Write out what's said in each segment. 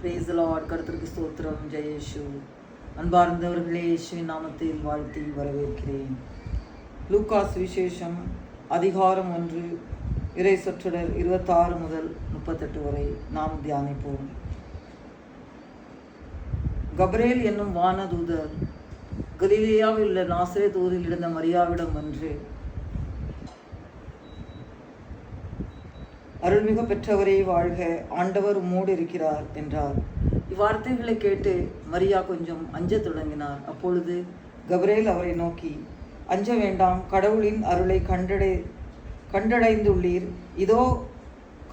Praise the Lord. கர்த்தருக்கு ஸ்தோத்திரம். ஜெய இயேசு. அன்பார்ந்தவர்களே, இயேசுவின் நாமத்தில் வாழ்த்தி வரவேற்கிறேன். லூக்கா சுவிசேஷம் அதிகாரம் 1 இறை சொற்றொடர் 26 முதல் 38 வரை நாம் தியானிப்போம். கப்ரேல் என்னும் வானதூதர் கலிலேயாவில் உள்ள நாசரேத் ஊரில் இருந்த மரியாவிடம் வந்து, அருள்மிகு பெற்றவரே வாழ்க, ஆண்டவர் உம்மோடு இருக்கிறார் என்றார். இவ்வார்த்தைகளை கேட்டு மரியா கொஞ்சம் அஞ்ச தொடங்கினார். அப்பொழுது கப்ரேல் அவரை நோக்கி, அஞ்ச வேண்டாம், கடவுளின் அருளை கண்டடைந்துள்ளீர். இதோ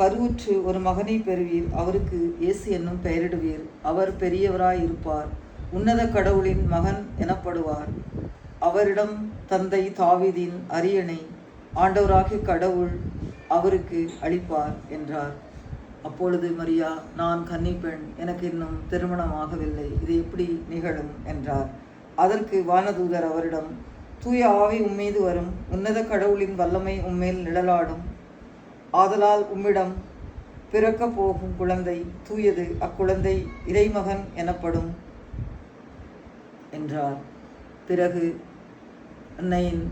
கருவுற்று ஒரு மகனை பெறுவீர், அவருக்கு இயேசு என்னும் பெயரிடுவீர். அவர் பெரியவராய் இருப்பார், உன்னத கடவுளின் மகன் எனப்படுவார். அவரிடம் தந்தை தாவீதின் அரியணை ஆண்டவராகிய கடவுள் அவருக்கு அளிப்பார் என்றார். அப்பொழுது மரியா, நான் கன்னிப்பெண், எனக்கு இன்னும் திருமணமாகவில்லை, இது எப்படி நிகழும் என்றார். அதற்கு வானதூதர் அவரிடம், தூய ஆவி உம்மீது வரும், உன்னத கடவுளின் வல்லமை உம்மேல் நிழலாடும். ஆதலால் உம்மிடம் பிறக்க போகும் குழந்தை தூயது, அக்குழந்தை இறைமகன் எனப்படும் என்றார். பிறகு அன்னையின்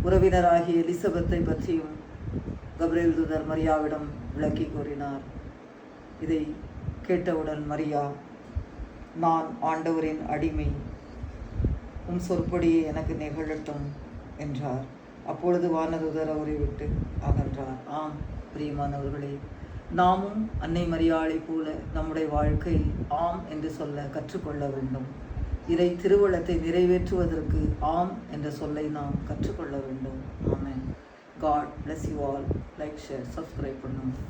உறவினராகிய எலிசபெத்தை பற்றியும் கப்ரேல் தூதர் மரியாவிடம் விளக்கி கூறினார். இதை கேட்டவுடன் மரியா, நான் ஆண்டவரின் அடிமை, உம் சொற்படியே எனக்கு நிகழட்டும் என்றார். அப்பொழுது வானதூதர் அவரை விட்டு அகன்றார். ஆம் பிரியமானவர்களே, நாமும் அன்னை மரியாளை போல நம்முடைய வாழ்க்கையில் ஆம் என்று சொல்ல கற்றுக்கொள்ள வேண்டும். இறை திருவுளத்தை நிறைவேற்றுவதற்கு ஆம் என்ற சொல்லை நாம் கற்றுக்கொள்ள வேண்டும். ஆமென். God bless you all. Like, share, subscribe பண்ணுங்க.